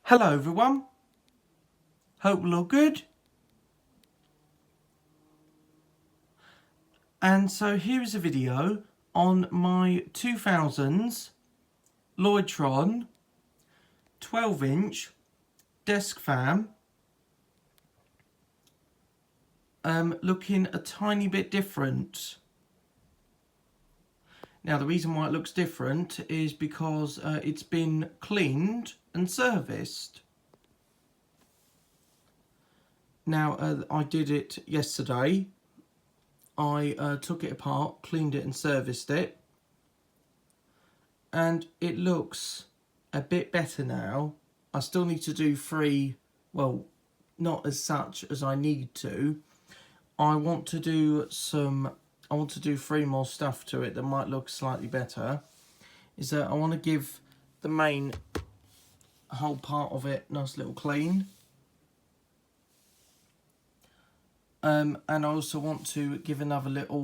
Hello everyone, hope we're all good. And so here is a video on my 2000s LLoytron 12-inch desk fan, looking a tiny bit different. Now the reason why it looks different is because it's been cleaned and serviced. Now I did it yesterday. I took it apart, cleaned it and serviced it, and it looks a bit better now. I still need to do 3, well, not as such as I need to. I want to do 3 more stuff to it that might look slightly better. Is that I want to give the main whole part of it a nice little clean. And I also want to give another little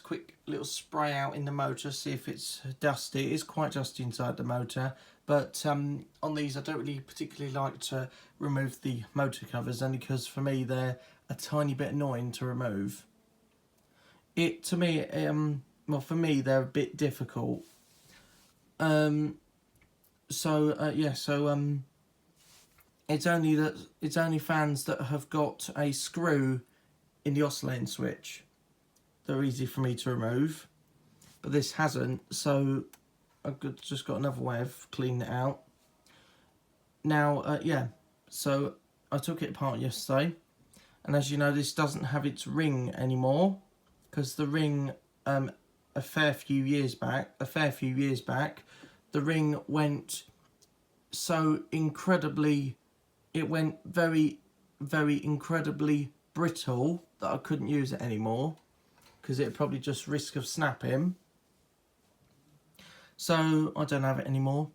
quick little spray out in the motor, see if it's dusty. It is quite dusty inside the motor, but on these I don't really particularly like to remove the motor covers, only because for me they're a tiny bit annoying to remove. For me they're a bit difficult. It's only fans that have got a screw in the oscillating switch that are easy for me to remove, but this hasn't, so I've just got another way of cleaning it out. Now, so I took it apart yesterday, and as you know, this doesn't have its ring anymore, because the ring, a fair few years back, the ring went so incredibly, it went very, very incredibly brittle that I couldn't use it anymore, because it probably just risk of snapping. So I don't have it anymore.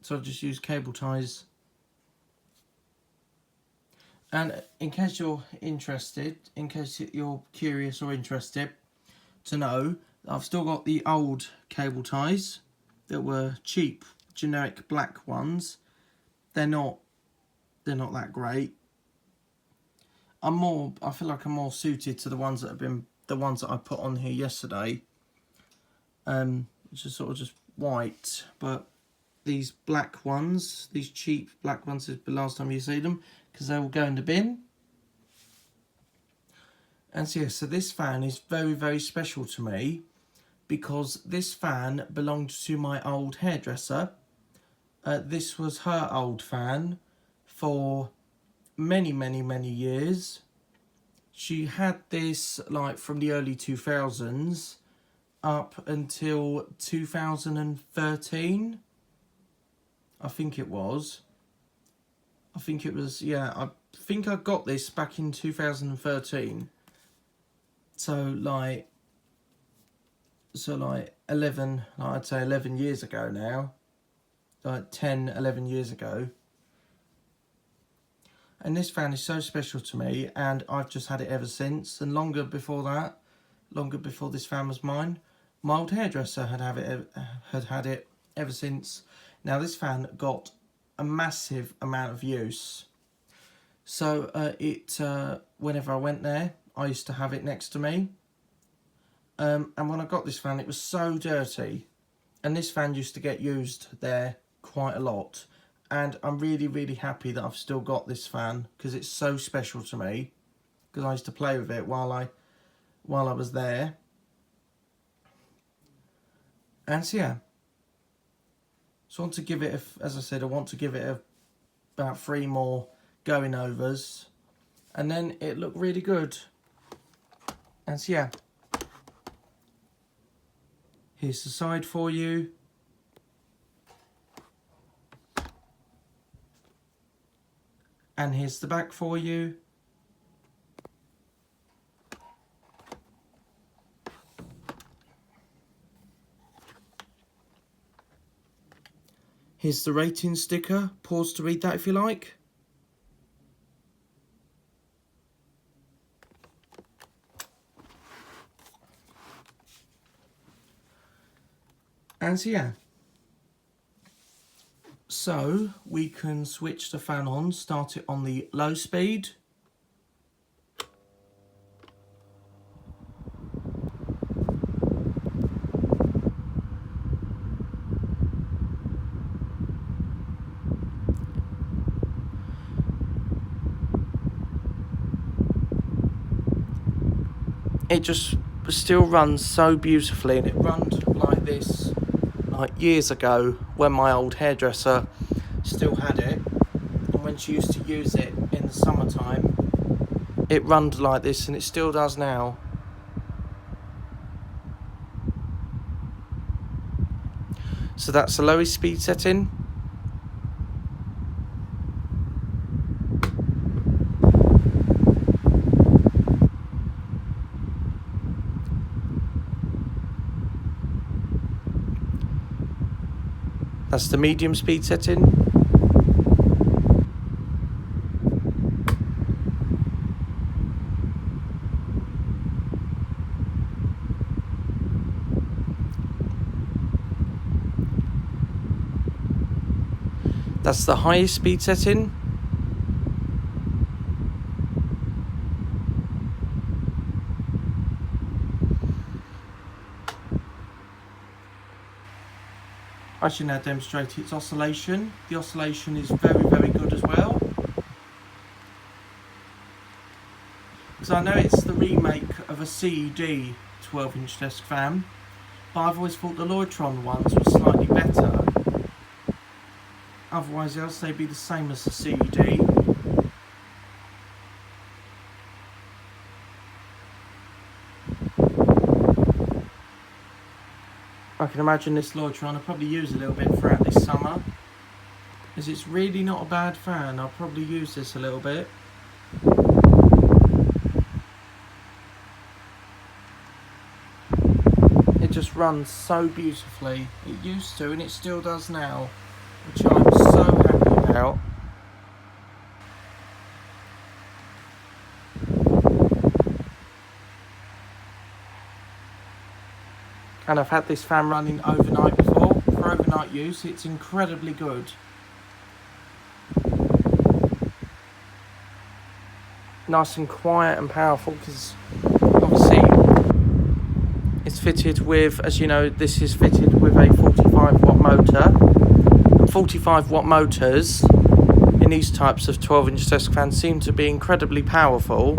So I've just used cable ties. And in case you're interested, in case you're curious or interested to know, I've still got the old cable ties that were cheap, generic black ones. They're not that great. I feel like I'm more suited to the ones that I put on here yesterday. Which is sort of just white, but these black ones, these cheap black ones, is the last time you see them, because they will go in the bin. And so yeah, so this fan is very, very special to me, because this fan belonged to my old hairdresser. This was her old fan for many, many, many years. She had this like from the early 2000s up until 2013. I think it was, yeah, I think I got this back in 2013. So like 11, I'd say 11 years ago now, like 10, 11 years ago. And this fan is so special to me, and I've just had it ever since. And longer before that, longer before this fan was mine, my old hairdresser had had it ever since. Now this fan got a massive amount of use. So whenever I went there, I used to have it next to me. And when I got this fan, it was so dirty, and this fan used to get used there quite a lot. And I'm really, really happy that I've still got this fan, because it's so special to me, because I used to play with it while I was there. And so yeah, so I want to give it, as I said, I want to give it about 3 more going overs, and then it looked really good. And so yeah, here's the side for you. And here's the back for you. Here's the rating sticker. Pause to read that if you like. And so yeah, so we can switch the fan on, start it on the low speed. It just still runs so beautifully, and it runs like this like years ago when my old hairdresser still had it, and when she used to use it in the summertime, it runs like this, and it still does now. So that's the lowest speed setting. That's the medium speed setting. That's the highest speed setting. I should now demonstrate its oscillation. The oscillation is very, very good as well. Because I know it's the remake of a CED 12-inch desk fan, but I've always thought the LLoytron ones were slightly better. Otherwise else they'd be the same as the CED. I can imagine this LLoytron I'll probably use a little bit throughout this summer, as it's really not a bad fan. I'll probably use this a little bit. It just runs so beautifully. It used to, and it still does now, which I'm so happy about. And I've had this fan running overnight before. For overnight use, it's incredibly good. Nice and quiet and powerful, because obviously it's fitted with, as you know, this is fitted with a 45 watt motor. And 45 watt motors in these types of 12-inch desk fans seem to be incredibly powerful.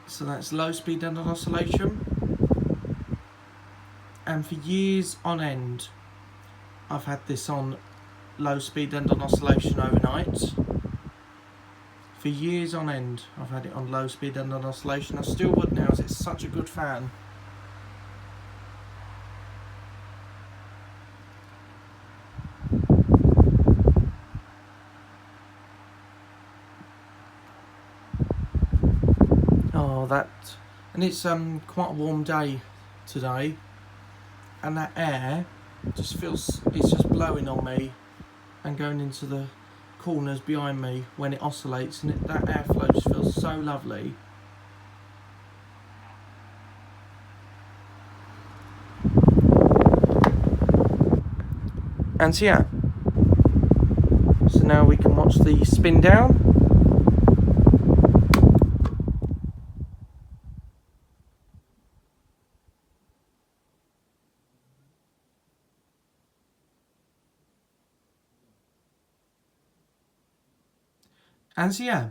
So that's low speed end on oscillation. And for years on end, I've had this on low speed end on oscillation overnight. For years on end, I've had it on low speed end on oscillation. I still would now, as it's such a good fan. Oh, and it's quite a warm day today, and that air just feels, it's just blowing on me and going into the corners behind me when it oscillates, and that airflow just feels so lovely. And so yeah, so now we can watch the spin down. And so yeah,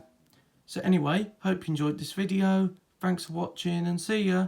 so anyway, hope you enjoyed this video. Thanks for watching, and see ya.